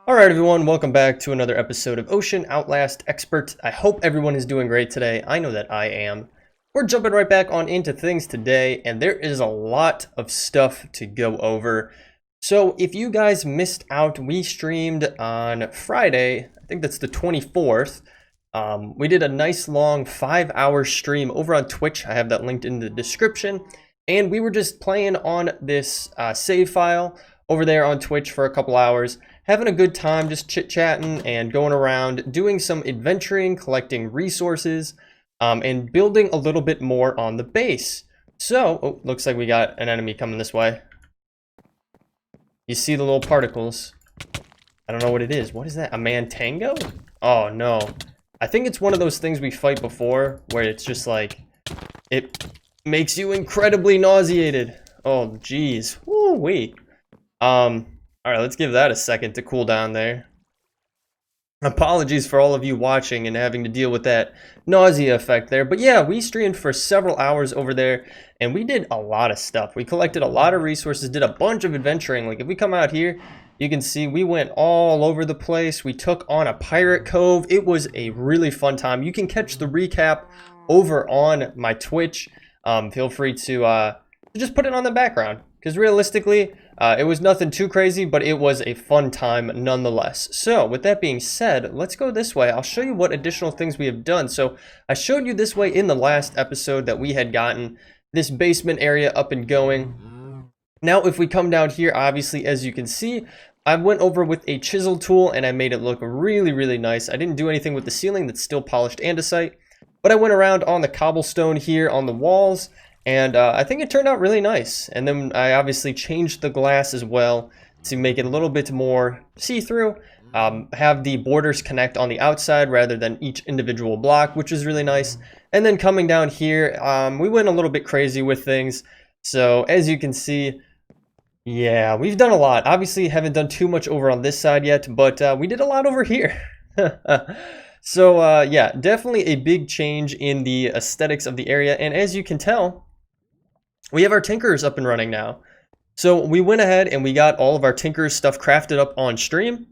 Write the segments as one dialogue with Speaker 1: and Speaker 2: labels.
Speaker 1: Alright everyone, welcome back to another episode of Ocean Outlast Expert. I hope everyone is doing great today. I know that I am. We're jumping right back on into things today, and there is a lot of stuff to go over. So if you guys missed out, we streamed on Friday, I think that's the 24th. We did a nice long 5-hour stream over on Twitch. I have that linked in the description. And we were just playing on this save file over there on Twitch for a couple hours, having a good time, just chit-chatting and going around, doing some adventuring, collecting resources, and building a little bit more on the base. So, oh, looks like we got an enemy coming this way. You see the little particles. I don't know what it is. What is that? A Mantango? Oh, no. I think it's one of those things we fight before, where it's just like, it makes you incredibly nauseated. Oh, geez. Woo-wee. Alright, let's give that a second to cool down there. Apologies for all of you watching and having to deal with that nausea effect there. But yeah, we streamed for several hours over there, and we did a lot of stuff. We collected a lot of resources, did a bunch of adventuring. Like, if we come out here, you can see we went all over the place. We took on a pirate cove. It was a really fun time. You can catch the recap over on my Twitch. Feel free to just put it on the background, because realistically, it was nothing too crazy, but it was a fun time nonetheless. So with that being said, let's go this way. I'll show you what additional things we have done. So I showed you this way in the last episode that we had gotten this basement area up and going. Now if we come down here, obviously, as you can see, I went over with a chisel tool and I made it look really, really nice. I didn't do anything with the ceiling, that's still polished andesite, but I went around on the cobblestone here on the walls. And I think it turned out really nice. And then I obviously changed the glass as well to make it a little bit more see-through. Have the borders connect on the outside rather than each individual block, which is really nice. And then coming down here, we went a little bit crazy with things. So as you can see, yeah, we've done a lot. Obviously haven't done too much over on this side yet, but we did a lot over here. So yeah, definitely a big change in the aesthetics of the area. And as you can tell, we have our Tinkers up and running now. So we went ahead and we got all of our Tinkers stuff crafted up on stream.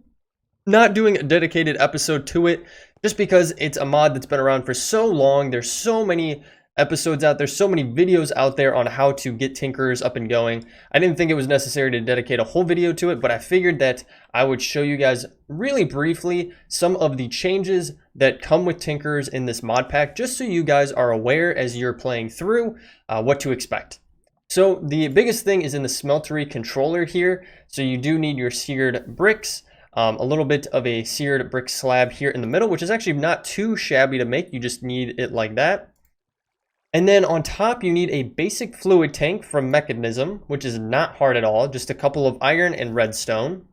Speaker 1: Not doing a dedicated episode to it, just because it's a mod that's been around for so long. There's so many episodes out there, so many videos out there on how to get Tinkers up and going. I didn't think it was necessary to dedicate a whole video to it, but I figured that I would show you guys really briefly some of the changes that come with Tinkers in this mod pack, just so you guys are aware as you're playing through what to expect. So the biggest thing is in the smeltery controller here. So you do need your seared bricks, a little bit of a seared brick slab here in the middle, which is actually not too shabby to make. You just need it like that. And then on top, you need a basic fluid tank from Mechanism, which is not hard at all. Just a couple of iron and redstone.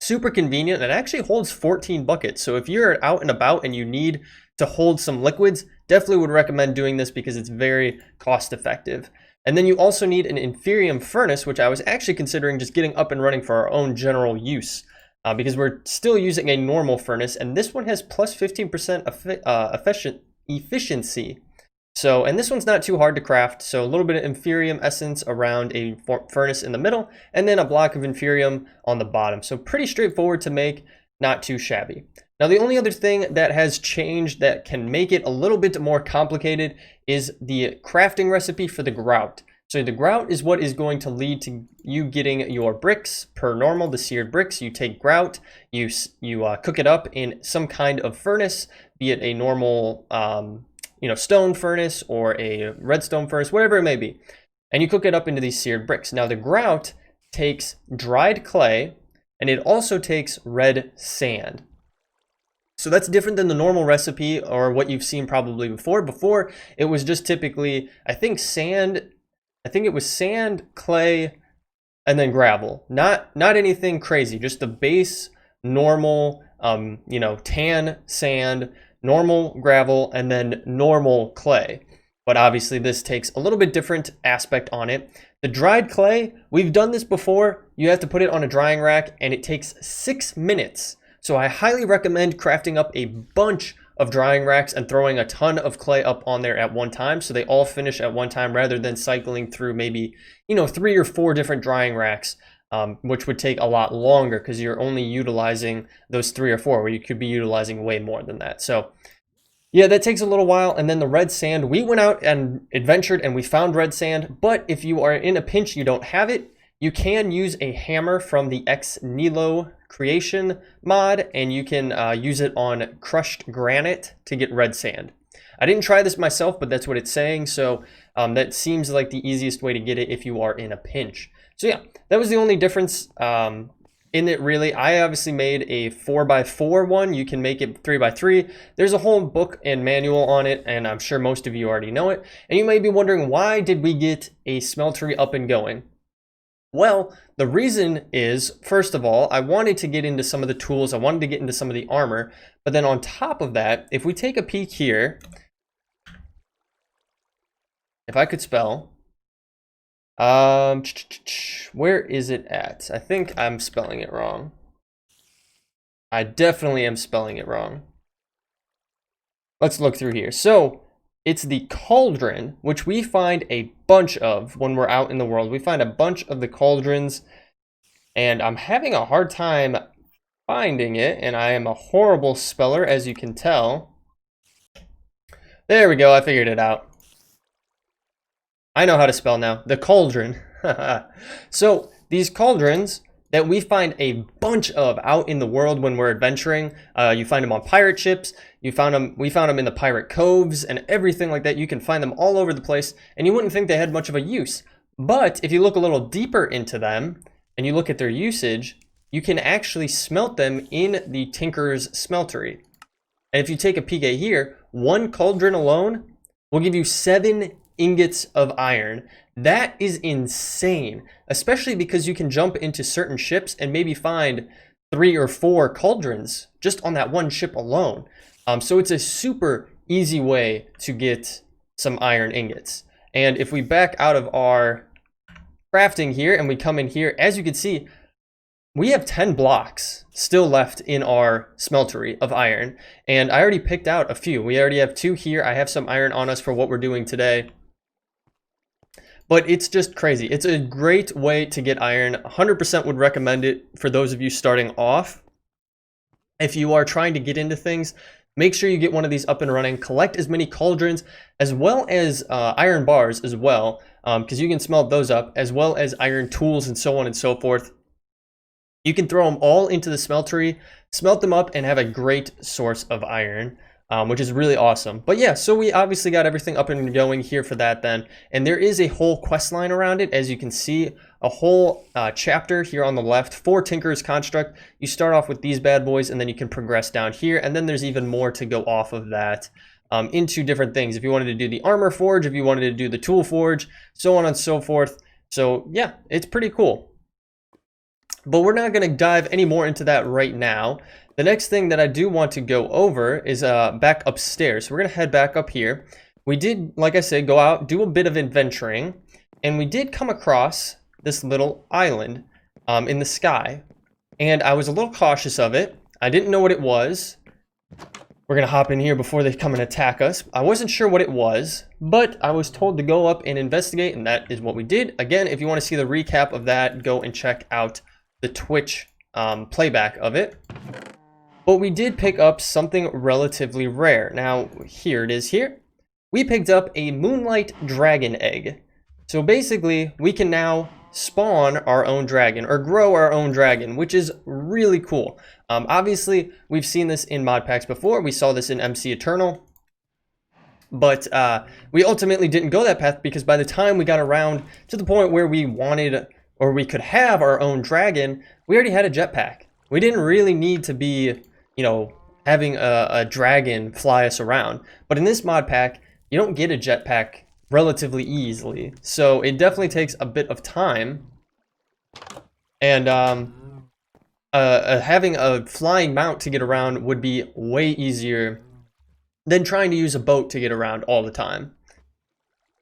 Speaker 1: Super convenient, and it actually holds 14 buckets. So if you're out and about and you need to hold some liquids, definitely would recommend doing this because it's very cost effective. And then you also need an inferium furnace, which I was actually considering just getting up and running for our own general use, because we're still using a normal furnace, and this one has plus 15% efficiency. So, and this one's not too hard to craft, so a little bit of inferium essence around a furnace in the middle, and then a block of inferium on the bottom. So pretty straightforward to make, not too shabby. Now the only other thing that has changed that can make it a little bit more complicated is the crafting recipe for the grout. So the grout is what is going to lead to you getting your bricks per normal, the seared bricks. You take grout, you cook it up in some kind of furnace, be it a normal stone furnace or a redstone furnace, whatever it may be. And you cook it up into these seared bricks. Now the grout takes dried clay, and it also takes red sand. So that's different than the normal recipe or what you've seen probably before. Before, it was just typically, I think it was sand, clay, and then gravel. Not anything crazy, just the base, normal, tan sand, normal gravel, and then normal clay. But obviously this takes a little bit different aspect on it. The dried clay, we've done this before. You have to put it on a drying rack and it takes 6 minutes. So I highly recommend crafting up a bunch of drying racks and throwing a ton of clay up on there at one time so they all finish at one time rather than cycling through maybe 3 or 4 different drying racks which would take a lot longer because you're only utilizing those 3 or 4, where you could be utilizing way more than that. So yeah, that takes a little while. And then the red sand, we went out and adventured and we found red sand, but if you are in a pinch, you don't have it, you can use a hammer from the X Nilo creation mod, and you can use it on crushed granite to get red sand. I didn't try this myself, but that's what it's saying. So that seems like the easiest way to get it if you are in a pinch. So yeah, that was the only difference in it, really. I obviously made a 4x4 one. You can make it 3x3. There's a whole book and manual on it, and I'm sure most of you already know it. And you may be wondering, why did we get a smeltery up and going? Well, the reason is, first of all, I wanted to get into some of the tools. I wanted to get into some of the armor. But then on top of that, if we take a peek here, if I could spell, where is it at? I think I'm spelling it wrong. I definitely am spelling it wrong. Let's look through here. So it's the cauldron, which we find a bunch of when we're out in the world. We find a bunch of the cauldrons, and I'm having a hard time finding it, and I am a horrible speller, as you can tell. There we go, I figured it out. I know how to spell now. The cauldron. So these cauldrons that we find a bunch of out in the world when we're adventuring. You find them on pirate ships. We found them in the pirate coves and everything like that. You can find them all over the place, and you wouldn't think they had much of a use. But if you look a little deeper into them and you look at their usage, you can actually smelt them in the Tinker's Smeltery. And if you take a peek at here, one cauldron alone will give you 7 ingots of iron. That is insane, especially because you can jump into certain ships and maybe find 3 or 4 cauldrons just on that one ship alone. So it's a super easy way to get some iron ingots. And if we back out of our crafting here and we come in here, as you can see, we have 10 blocks still left in our smeltery of iron. And I already picked out a few. We already have 2 here. I have some iron on us for what we're doing today. But it's just crazy. It's a great way to get iron. 100% would recommend it for those of you starting off. If you are trying to get into things, make sure you get one of these up and running. Collect as many cauldrons as well as iron bars as well, because you can smelt those up, as well as iron tools and so on and so forth. You can throw them all into the smeltery, smelt them up, and have a great source of iron. Which is really awesome. But yeah, so we obviously got everything up and going here for that then. And there is a whole quest line around it. As you can see, a whole chapter here on the left for Tinker's Construct. You start off with these bad boys, and then you can progress down here. And then there's even more to go off of that into different things. If you wanted to do the armor forge, if you wanted to do the tool forge, so on and so forth. So yeah, it's pretty cool. But we're not going to dive any more into that right now. The next thing that I do want to go over is back upstairs. So we're going to head back up here. We did, like I said, go out, do a bit of adventuring, and we did come across this little island in the sky. And I was a little cautious of it. I didn't know what it was. We're going to hop in here before they come and attack us. I wasn't sure what it was, but I was told to go up and investigate, and that is what we did. Again, if you want to see the recap of that, go and check out the Twitch playback of it. But we did pick up something relatively rare. Now, here it is here. We picked up a Moonlight Dragon Egg. So basically, we can now spawn our own dragon, or grow our own dragon, which is really cool. Obviously, we've seen this in mod packs before. We saw this in MC Eternal. But we ultimately didn't go that path, because by the time we got around to the point where we wanted, or we could have our own dragon, we already had a jetpack. We didn't really need to be, you know, having a dragon fly us around. But in this mod pack, you don't get a jetpack relatively easily. So it definitely takes a bit of time. And having a flying mount to get around would be way easier than trying to use a boat to get around all the time.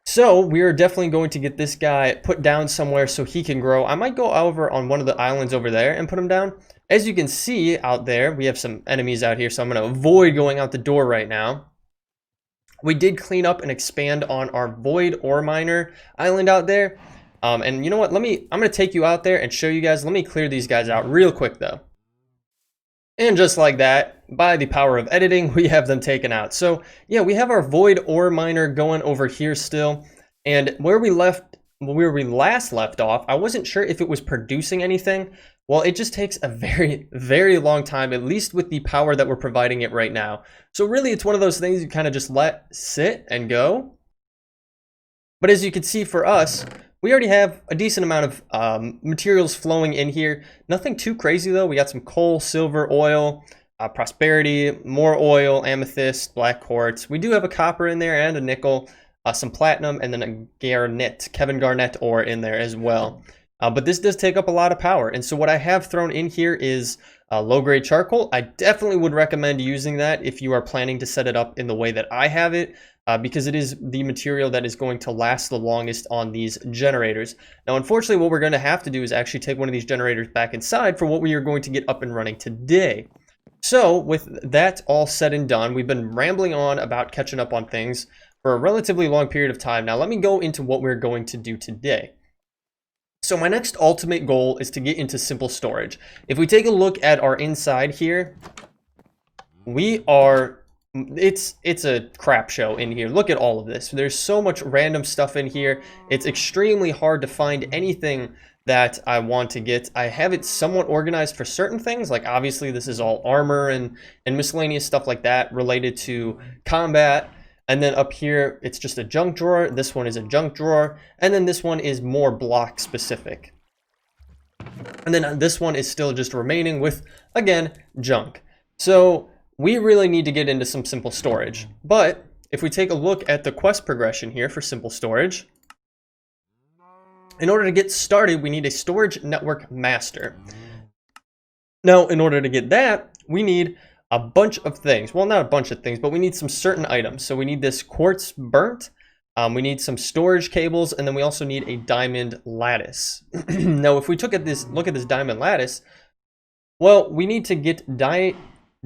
Speaker 1: So we are definitely going to get this guy put down somewhere so he can grow. I might go over on one of the islands over there and put him down. As you can see out there, we have some enemies out here, so I'm going to avoid going out the door right now. We did clean up and expand on our Void Ore Miner island out there. And you know what? I'm going to take you out there and show you guys. Let me clear these guys out real quick though. And just like that, by the power of editing, we have them taken out. So yeah, we have our void ore miner going over here still. And where we last left off, I wasn't sure if it was producing anything. Well, it just takes a very, very long time, at least with the power that we're providing it right now. So really, it's one of those things you kind of just let sit and go. But as you can see for us, we already have a decent amount of materials flowing in here. Nothing too crazy though. We got some coal, silver, oil, prosperity, more oil, amethyst, black quartz. We do have a copper in there and a nickel, some platinum, and then a garnet, Kevin Garnett ore in there as well. But this does take up a lot of power. And so what I have thrown in here is low-grade charcoal. I definitely would recommend using that if you are planning to set it up in the way that I have it, because it is the material that is going to last the longest on these generators. Now, unfortunately, what we're going to have to do is actually take one of these generators back inside for what we are going to get up and running today. So with that all said and done, we've been rambling on about catching up on things for a relatively long period of time. Now, let me go into what we're going to do today. So my next ultimate goal is to get into simple storage. If we take a look at our inside here, it's a crap show in here. Look at all of this. There's so much random stuff in here. It's extremely hard to find anything that I want to get. I have it somewhat organized for certain things, like obviously this is all armor and miscellaneous stuff like that related to combat. And then up here, it's just a junk drawer. This one is a junk drawer. And then this one is more block specific. And then this one is still just remaining with, again, junk. So we really need to get into some simple storage. But if we take a look at the quest progression here for simple storage, in order to get started, we need a storage network master. Now, in order to get that, we need a bunch of things. Well, not a bunch of things, but we need some certain items. So we need this quartz burnt, we need some storage cables, and then we also need a diamond lattice. Now, if we look at this diamond lattice, well, we need to get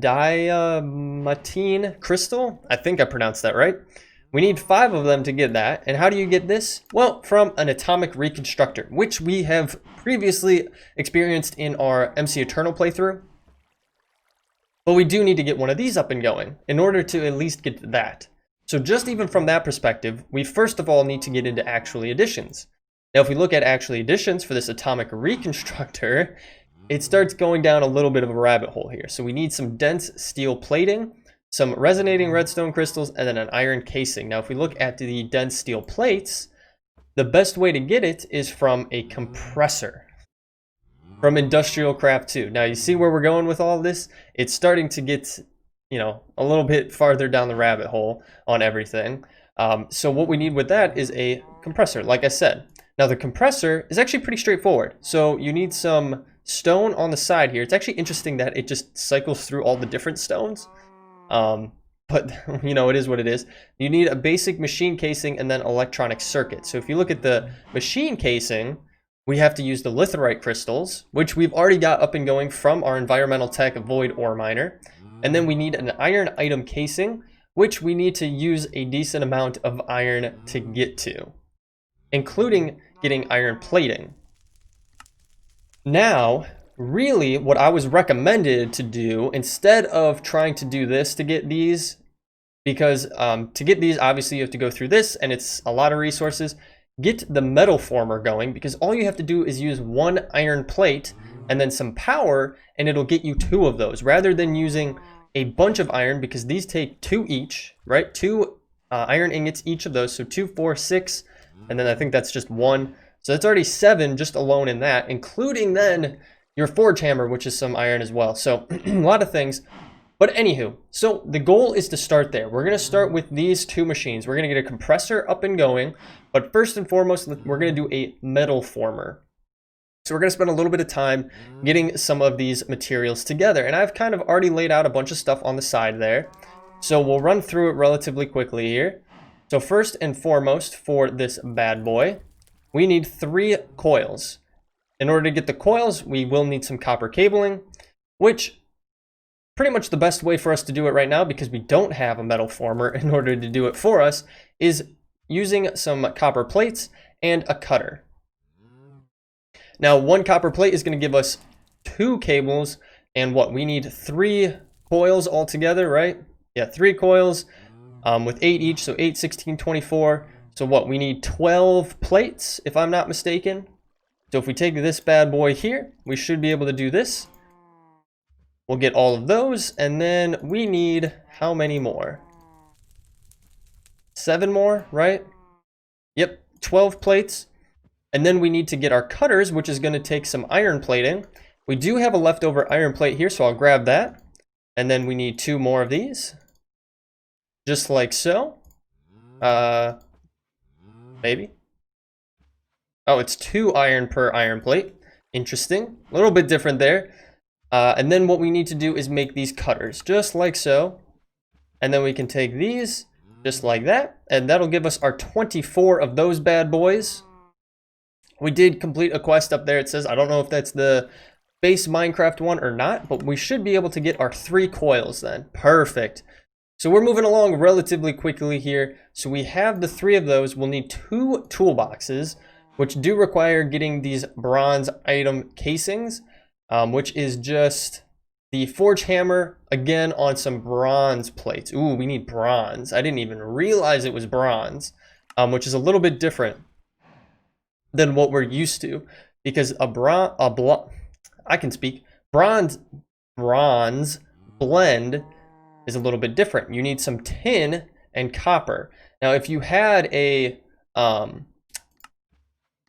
Speaker 1: diamantine crystal. I think I pronounced that right. We need 5 of them to get that. And how do you get this? Well, from an atomic reconstructor, which we have previously experienced in our MC Eternal playthrough. But we do need to get one of these up and going in order to at least get that. So just even from that perspective, we first of all need to get into actually additions. Now, if we look at actually additions for this atomic reconstructor, it starts going down a little bit of a rabbit hole here. So we need some dense steel plating, some resonating redstone crystals, and then an iron casing. Now, if we look at the dense steel plates, the best way to get it is from a compressor. From IndustrialCraft2. Now you see where we're going with all of this? It's starting to get, you know, a little bit farther down the rabbit hole on everything. So what we need with that is a compressor, like I said. Now the compressor is actually pretty straightforward. So you need some stone on the side here. It's actually interesting that it just cycles through all the different stones. But you know, it is what it is. You need a basic machine casing and then electronic circuit. So if you look at the machine casing, we have to use the litherite crystals, which we've already got up and going from our environmental tech void ore miner. And then we need an iron item casing, which we need to use a decent amount of iron to get to, including getting iron plating. Now, really what I was recommended to do, instead of trying to do this to get these, because to get these, obviously you have to go through this and it's a lot of resources. Get the metal former going, because all you have to do is use 1 iron plate and then some power, and it'll get you 2 of those, rather than using a bunch of iron, because these take 2 each, right? 2 iron ingots each of those, so 2, 4, 6, and then I think that's just 1. So that's already 7 just alone in that, including then your forge hammer, which is some iron as well. So a lot of things. But anywho, so the goal is to start there. We're going to start with these 2 machines. We're going to get a compressor up and going. But first and foremost, we're going to do a metal former. So we're going to spend a little bit of time getting some of these materials together. And I've kind of already laid out a bunch of stuff on the side there. So we'll run through it relatively quickly here. So first and foremost, for this bad boy, we need 3 coils. In order to get the coils, we will need some copper cabling, which pretty much the best way for us to do it right now, because we don't have a metal former in order to do it for us, is using some copper plates and a cutter. Now, 1 copper plate is going to give us 2 cables, and what, we need 3 coils altogether, right? Yeah, 3 coils with 8 each, so 8, 16, 24. So what, we need 12 plates, if I'm not mistaken. So if we take this bad boy here, we should be able to do this. We'll get all of those, and then we need how many more? 7 more, right? Yep, 12 plates. And then we need to get our cutters, which is going to take some iron plating. We do have a leftover iron plate here, so I'll grab that. And then we need 2 more of these. Just like so. Maybe. Oh, it's 2 iron per iron plate. Interesting. A little bit different there. And then what we need to do is make these cutters, just like so. And then we can take these, just like that. And that'll give us our 24 of those bad boys. We did complete a quest up there. It says, I don't know if that's the base Minecraft one or not, but we should be able to get our 3 coils then. Perfect. So we're moving along relatively quickly here. So we have the 3 of those. We'll need 2 toolboxes, which do require getting these bronze item casings, which is just the forge hammer, again, on some bronze plates. Ooh, we need bronze. I didn't even realize it was bronze, which is a little bit different than what we're used to, because bronze blend is a little bit different. You need some tin and copper. Now, if you had a what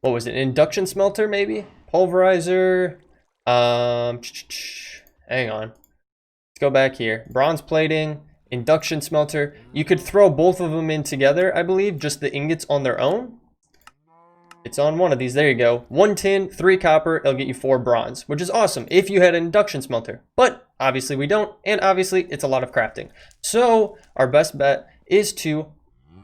Speaker 1: was it? Induction smelter, maybe? Pulverizer. Hang on. Let's go back here. Bronze plating, induction smelter. You could throw both of them in together, I believe, just the ingots on their own. It's on one of these. There you go. 1 tin, 3 copper. It'll get you 4 bronze, which is awesome if you had an induction smelter. But obviously we don't, and obviously it's a lot of crafting. So our best bet is to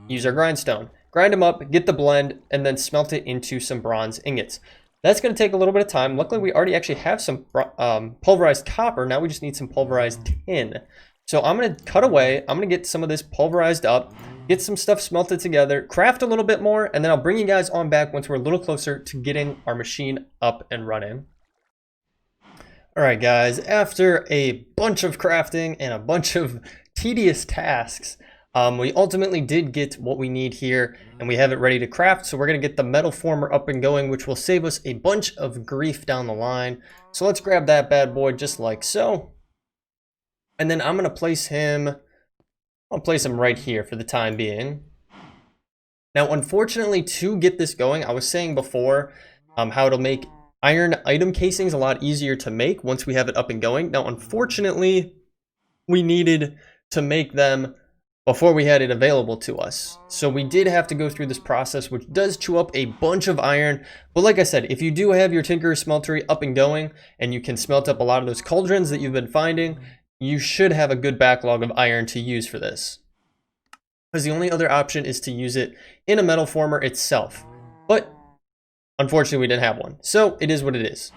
Speaker 1: use our grindstone. Grind them up, get the blend, and then smelt it into some bronze ingots. That's going to take a little bit of time. Luckily, we already actually have some pulverized copper. Now we just need some pulverized tin. So I'm going to cut away. I'm going to get some of this pulverized up, get some stuff smelted together, craft a little bit more, and then I'll bring you guys on back once we're a little closer to getting our machine up and running. All right, guys, after a bunch of crafting and a bunch of tedious tasks, we ultimately did get what we need here, and we have it ready to craft. So we're going to get the metal former up and going, which will save us a bunch of grief down the line. So let's grab that bad boy just like so. And then I'm going to place him, I'll place him right here for the time being. Now, unfortunately, to get this going, I was saying before how it'll make iron item casings a lot easier to make once we have it up and going. Now, unfortunately, we needed to make them before we had it available to us. So we did have to go through this process, which does chew up a bunch of iron. But like I said, if you do have your Tinker's Smeltery up and going, and you can smelt up a lot of those cauldrons that you've been finding, you should have a good backlog of iron to use for this. Because the only other option is to use it in a metal former itself. But unfortunately, we didn't have one. So it is what it is.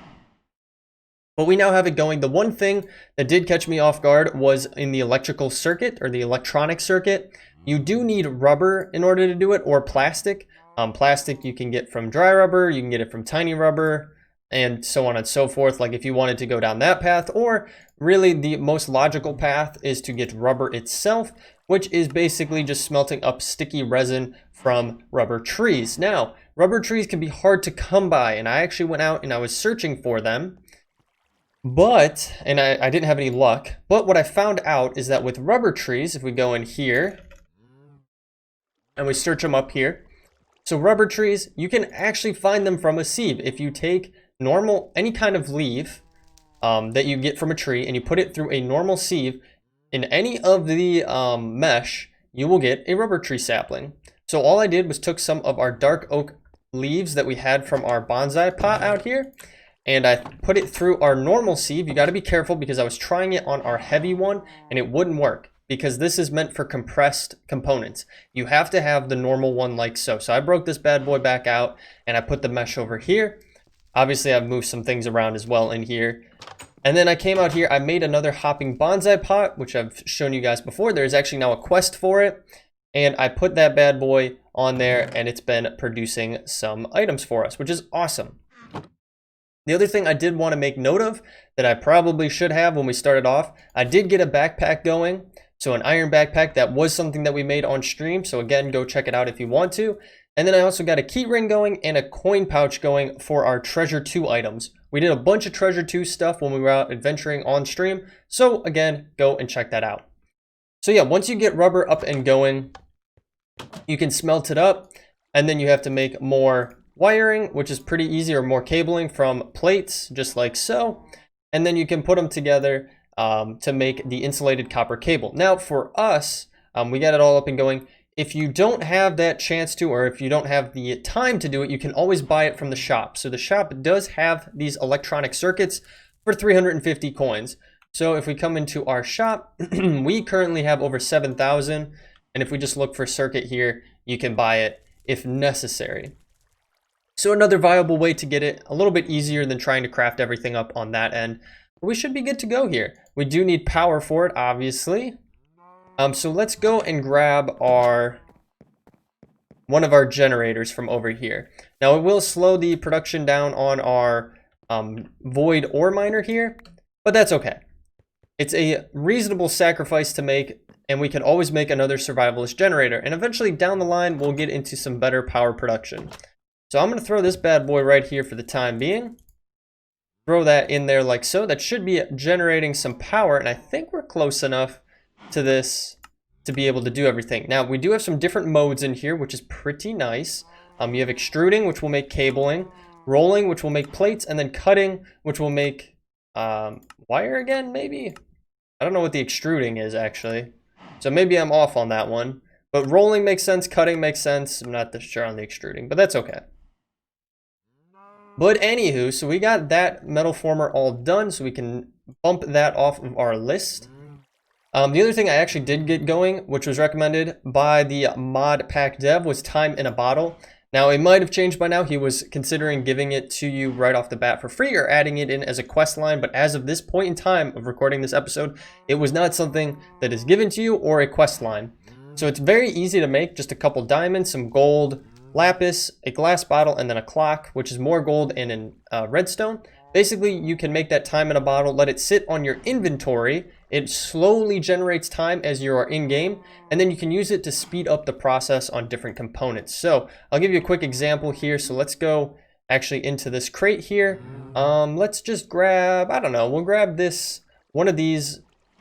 Speaker 1: But we now have it going. The one thing that did catch me off guard was in the electrical circuit, or the electronic circuit. You do need rubber in order to do it, or plastic. Plastic you can get from dry rubber, you can get it from tiny rubber, and so on and so forth, like if you wanted to go down that path. Or really the most logical path is to get rubber itself, which is basically just smelting up sticky resin from rubber trees. Now, rubber trees can be hard to come by, and I actually went out and I was searching for them. But, and I didn't have any luck, but what I found out is that with rubber trees, if we go in here and we search them up here, so rubber trees, you can actually find them from a sieve. If you take normal, any kind of leaf that you get from a tree and you put it through a normal sieve, in any of the mesh, you will get a rubber tree sapling. So all I did was took some of our dark oak leaves that we had from our bonsai pot out here, and I put it through our normal sieve. You got to be careful because I was trying it on our heavy one and it wouldn't work because this is meant for compressed components. You have to have the normal one like so. So I broke this bad boy back out and I put the mesh over here. Obviously I've moved some things around as well in here. And then I came out here, I made another hopping bonsai pot, which I've shown you guys before. There's actually now a quest for it. And I put that bad boy on there and it's been producing some items for us, which is awesome. The other thing I did want to make note of that I probably should have when we started off, I did get a backpack going. So an iron backpack, that was something that we made on stream. So again, go check it out if you want to. And then I also got a key ring going and a coin pouch going for our treasure 2 items. We did a bunch of treasure 2 stuff when we were out adventuring on stream. So again, go and check that out. So yeah, once you get rubber up and going, you can smelt it up, and then you have to make more wiring, which is pretty easy, or more cabling from plates, just like so. And then you can put them together to make the insulated copper cable. Now for us, we got it all up and going. If you don't have that chance to, or if you don't have the time to do it, you can always buy it from the shop. So the shop does have these electronic circuits for 350 coins. So if we come into our shop, we currently have over 7,000. And if we just look for circuit here, you can buy it if necessary. So another viable way to get it, a little bit easier than trying to craft everything up on that end. But we should be good to go here. We do need power for it, obviously. So let's go and grab one of our generators from over here. Now it will slow the production down on our void ore miner here, but that's okay. It's a reasonable sacrifice to make, and we can always make another survivalist generator. And eventually down the line, we'll get into some better power production. So I'm going to throw this bad boy right here for the time being. Throw that in there like so. That should be generating some power, and I think we're close enough to this to be able to do everything. Now we do have some different modes in here, which is pretty nice. You have extruding, which will make cabling, rolling, which will make plates, and then cutting, which will make wire again, maybe? I don't know what the extruding is actually, so maybe I'm off on that one. But rolling makes sense, cutting makes sense. I'm not sure on the extruding, but that's okay. But anywho, so we got that metal former all done, so we can bump that off of our list. The other thing I actually did get going, which was recommended by the modpack dev, was time in a bottle. Now it might have changed by now. He was considering giving it to you right off the bat for free or adding it in as a quest line, but as of this point in time of recording this episode, it was not something that is given to you or a quest line. So it's very easy to make, just a couple diamonds, some gold, lapis, a glass bottle, and then a clock, which is more gold and redstone. Basically, you can make that time in a bottle, let it sit on your inventory. It slowly generates time as you are in game, and then you can use it to speed up the process on different components. So I'll give you a quick example here. So let's go actually into this crate here. Let's just grab, I don't know, we'll grab this, one of these.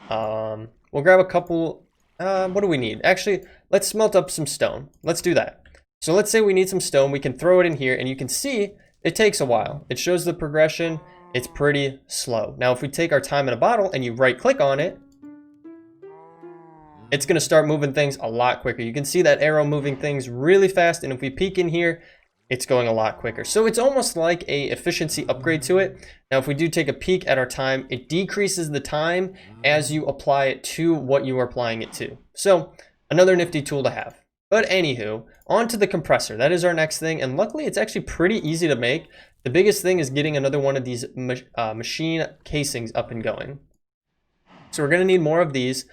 Speaker 1: We'll grab a couple, what do we need? Actually, let's smelt up some stone. Let's do that. So let's say we need some stone, we can throw it in here, and you can see it takes a while. It shows the progression. It's pretty slow. Now, if we take our time in a bottle and you right click on it, it's going to start moving things a lot quicker. You can see that arrow moving things really fast. And if we peek in here, it's going a lot quicker. So it's almost like a efficiency upgrade to it. Now, if we do take a peek at our time, it decreases the time as you apply it to what you are applying it to. So another nifty tool to have. But anywho, on to the compressor. That is our next thing, and luckily it's actually pretty easy to make. The biggest thing is getting another one of these machine casings up and going. So we're going to need more of these,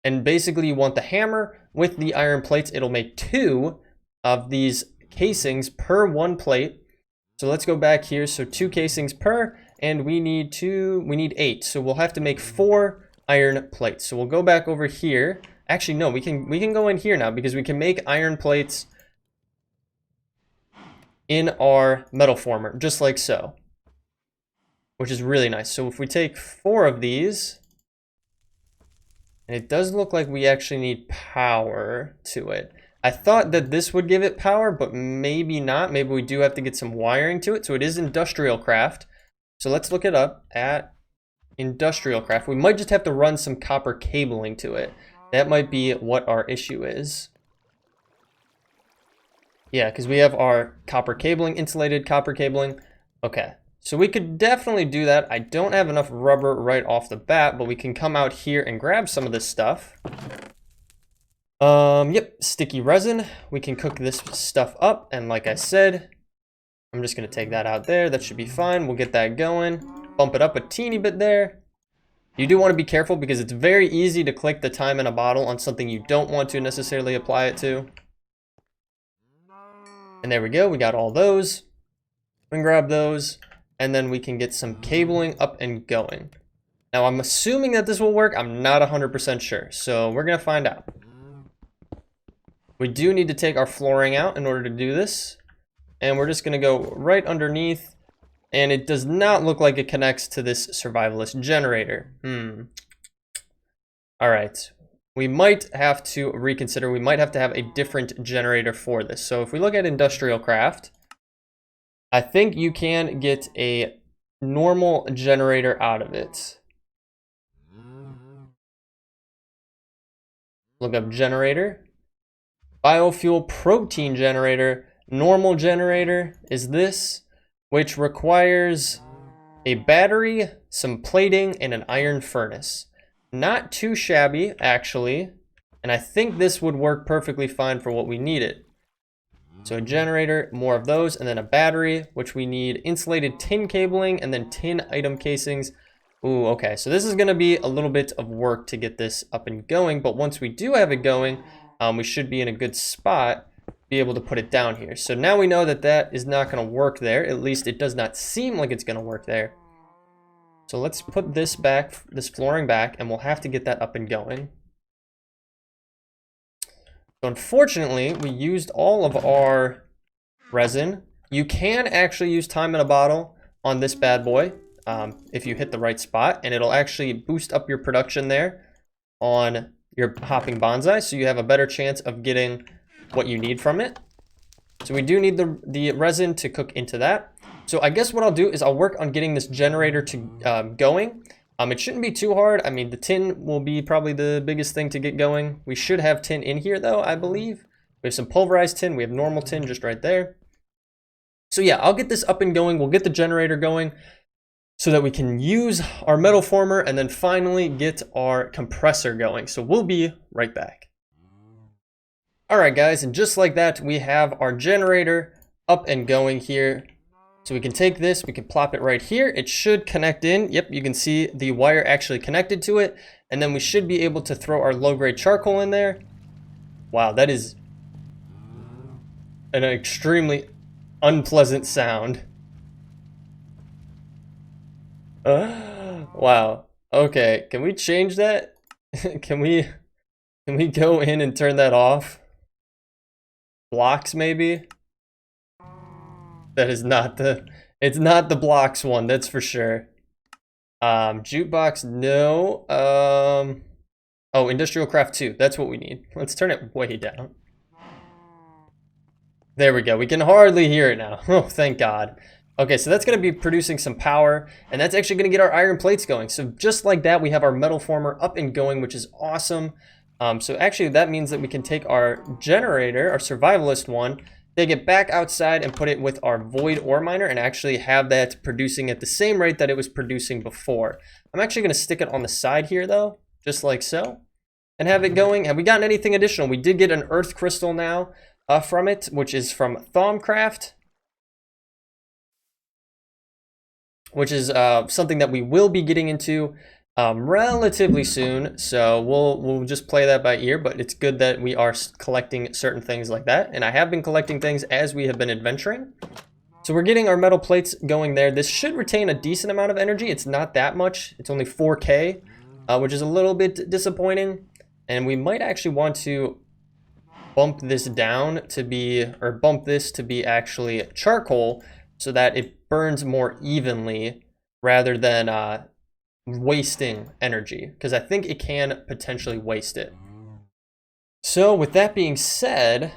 Speaker 1: and basically you want the hammer with the iron plates. It'll make 2 of these casings per 1 plate. So let's go back here. So 2 casings per, and we need 8. So we'll have to make 4 iron plates. So we'll go back over here. Actually, no, we can go in here now because we can make iron plates in our metal former, just like so, which is really nice. So if we take 4 of these, and it does look like we actually need power to it. I thought that this would give it power, but maybe not. Maybe we do have to get some wiring to it. So it is IndustrialCraft. So let's look it up at IndustrialCraft. We might just have to run some copper cabling to it. That might be what our issue is. Yeah, because we have our copper cabling, insulated copper cabling. Okay, so we could definitely do that. I don't have enough rubber right off the bat, but we can come out here and grab some of this stuff. Yep, sticky resin. We can cook this stuff up, and like I said, I'm just gonna take that out there. That should be fine. We'll get that going. Bump it up a teeny bit there. You do want to be careful because it's very easy to click the time in a bottle on something you don't want to necessarily apply it to. And there we go, we got all those. We can grab those. and then we can get some cabling up and going. Now I'm assuming that this will work. I'm not 100% sure, so we're gonna find out. We do need to take our flooring out in order to do this, and we're just gonna go right underneath, and it does not look like it connects to this survivalist generator. All right, we might have to reconsider. We might have to have a different generator for this. So if we look at IndustrialCraft, I think you can get a normal generator out of it. Look up generator. Biofuel protein generator. Normal generator is this, which requires a battery, some plating, and an iron furnace. Not too shabby, actually. And I think this would work perfectly fine for what we needed. So a generator, more of those, and then a battery, which we need insulated tin cabling, and then tin item casings. Ooh, okay, so this is gonna be a little bit of work to get this up and going, but once we do have it going, we should be in a good spot to be able to put it down here. So now we know that that is not gonna work there. At least it does not seem like it's gonna work there. So let's put this back, this flooring back, and we'll have to get that up and going. So unfortunately, we used all of our resin. You can actually use time in a bottle on this bad boy if you hit the right spot, and it'll actually boost up your production there on your hopping bonsai, so you have a better chance of getting what you need from it. So we do need the resin to cook into that. So I guess what I'll do is I'll work on getting this generator to going. It shouldn't be too hard. I mean, the tin will be probably the biggest thing to get going. We should have tin in here though, I believe. We have some pulverized tin. We have normal tin just right there. So yeah, I'll get this up and going. We'll get the generator going so that we can use our metal former and then finally get our compressor going. So we'll be right back. All right, guys, and just like that, we have our generator up and going here. So we can take this, we can plop it right here. It should connect in. Yep, you can see the wire actually connected to it. And then we should be able to throw our low-grade charcoal in there. Wow, that is an extremely unpleasant sound. Wow. Okay, can we change that? Can we go in and turn that off? Blocks, maybe? That is not it's not the blocks one, that's for sure. Jukebox, no. Oh, IndustrialCraft2, that's what we need. Let's turn it way down. There we go, we can hardly hear it now. Oh, thank God. Okay, so that's gonna be producing some power, and that's actually gonna get our iron plates going. So just like that, we have our metal former up and going, which is awesome. So actually that means that we can take our generator, our survivalist one, take it back outside and put it with our void ore miner and actually have that producing at the same rate that it was producing before. I'm actually gonna stick it on the side here though, just like so, and have it going. Have we gotten anything additional? We did get an earth crystal now from it, which is from Thaumcraft, which is something that we will be getting into relatively soon. So we'll just play that by ear, but it's good that we are collecting certain things like that. And I have been collecting things as we have been adventuring. So we're getting our metal plates going there. This should retain a decent amount of energy. It's not that much. It's only 4K, which is a little bit disappointing. And we might actually want to bump this down to be, or bump this to be actually charcoal so that it burns more evenly rather than wasting energy, because I think it can potentially waste it. So with that being said,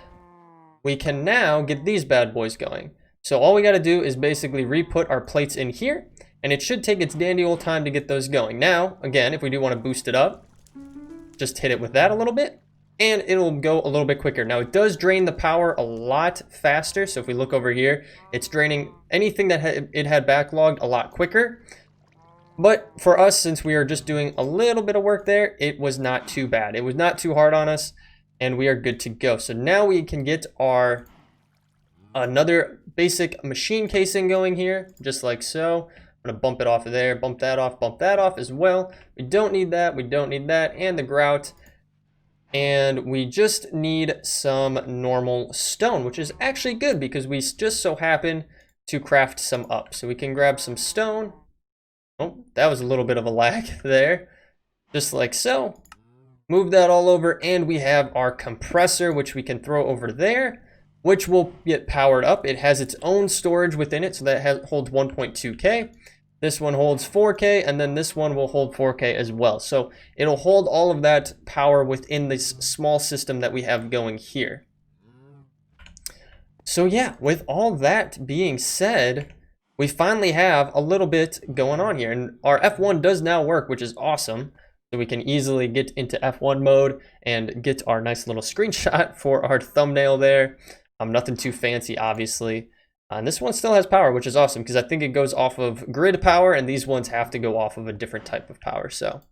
Speaker 1: we can now get these bad boys going. So all we got to do is basically re-put our plates in here, and it should take its dandy old time to get those going. Now, again, if we do want to boost it up, just hit it with that a little bit, and it'll go a little bit quicker. Now, it does drain the power a lot faster, so if we look over here, it's draining anything that it had backlogged a lot quicker. But for us, since we are just doing a little bit of work there, it was not too bad. It was not too hard on us, and we are good to go. So now we can get our another basic machine casing going here, just like so. I'm gonna bump it off of there, bump that off as well. We don't need that, and the grout. And we just need some normal stone, which is actually good because we just so happen to craft some up. So we can grab some stone. Oh, that was a little bit of a lag there. Just like so. Move that all over, and we have our compressor, which we can throw over there, which will get powered up. It has its own storage within it, so that holds 1.2K. This one holds 4K, and then this one will hold 4K as well. So it'll hold all of that power within this small system that we have going here. So yeah, with all that being said, we finally have a little bit going on here. And our F1 does now work, which is awesome. So we can easily get into F1 mode and get our nice little screenshot for our thumbnail there. Nothing too fancy, obviously. And this one still has power, which is awesome because I think it goes off of grid power, and these ones have to go off of a different type of power. So,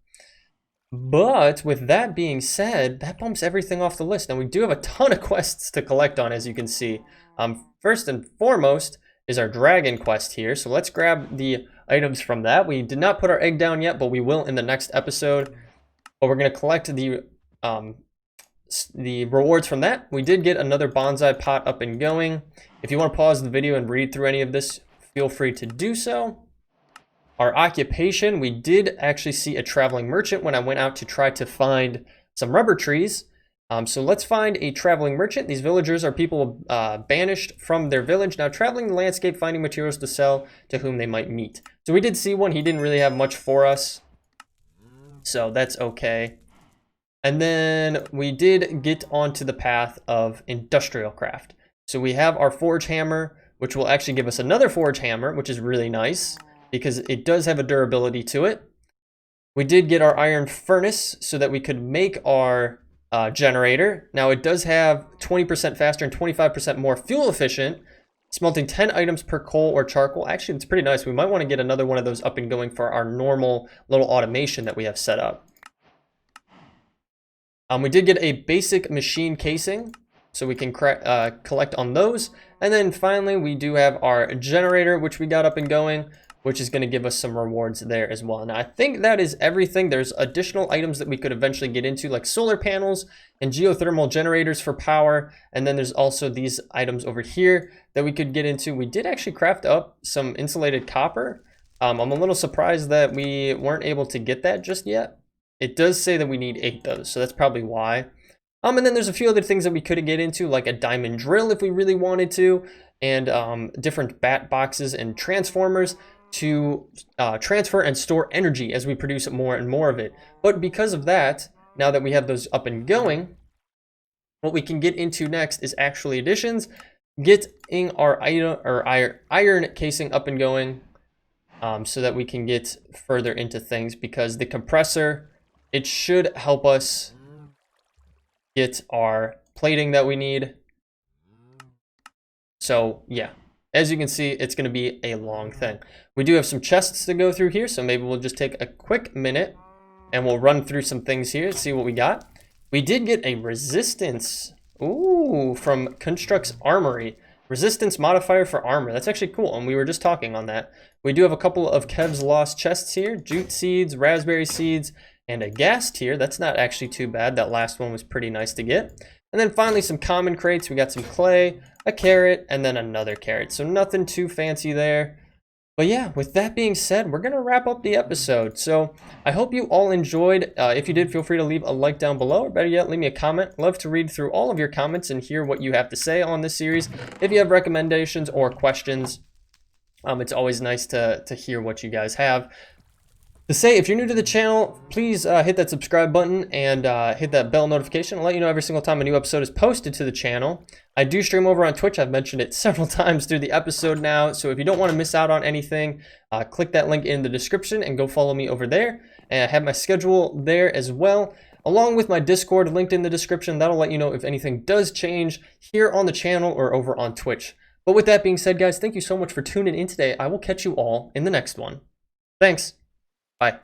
Speaker 1: but with that being said, that bumps everything off the list. Now we do have a ton of quests to collect on, as you can see. First and foremost is our dragon quest here. So let's grab the items from that. We did not put our egg down yet, but we will in the next episode. But we're going to collect the rewards from that. We did get another bonsai pot up and going. If you want to pause the video and read through any of this, feel free to do so. Our occupation, we did actually see a traveling merchant when I went out to try to find some rubber trees. So let's find a traveling merchant. These villagers are people banished from their village, now traveling the landscape, finding materials to sell to whom they might meet. So we did see one. He didn't really have much for us, so that's okay. And then we did get onto the path of IndustrialCraft. So we have our forge hammer, which will actually give us another forge hammer, which is really nice because it does have a durability to it. We did get our iron furnace so that we could make our generator. Now it does have 20% faster and 25% more fuel efficient, smelting 10 items per coal or charcoal. Actually, it's pretty nice. We might want to get another one of those up and going for our normal little automation that we have set up. We did get a basic machine casing, so we can collect on those. And then finally, we do have our generator, which we got up and going, which is going to give us some rewards there as well. Now, I think that is everything. There's additional items that we could eventually get into, like solar panels and geothermal generators for power. And then there's also these items over here that we could get into. We did actually craft up some insulated copper. I'm a little surprised that we weren't able to get that just yet. It does say that we need 8 though, so that's probably why. And then there's a few other things that we could get into, like a diamond drill if we really wanted to, and different bat boxes and transformers to transfer and store energy as we produce more and more of it. But because of that, now that we have those up and going, what we can get into next is actually additions, getting our iron casing up and going, so that we can get further into things, because the compressor, it should help us get our plating that we need. So yeah, as you can see, it's going to be a long thing. We do have some chests to go through here, so maybe we'll just take a quick minute and we'll run through some things here and see what we got. We did get a resistance, from Construct's Armory. Resistance modifier for armor. That's actually cool, and we were just talking on that. We do have a couple of Kev's Lost chests here, jute seeds, raspberry seeds, and a gas tier. That's not actually too bad. That last one was pretty nice to get. And then finally some common crates. We got some clay, a carrot, and then another carrot. So nothing too fancy there. But yeah, with that being said, we're going to wrap up the episode. So I hope you all enjoyed. If you did, feel free to leave a like down below, or better yet, leave me a comment. Love to read through all of your comments and hear what you have to say on this series. If you have recommendations or questions, it's always nice to hear what you guys have to say. If you're new to the channel, please hit that subscribe button and hit that bell notification. I'll let you know every single time a new episode is posted to the channel. I do stream over on Twitch. I've mentioned it several times through the episode now. So if you don't want to miss out on anything, click that link in the description and go follow me over there. And I have my schedule there as well, along with my Discord linked in the description. That'll let you know if anything does change here on the channel or over on Twitch. But with that being said, guys, thank you so much for tuning in today. I will catch you all in the next one. Thanks. Bye.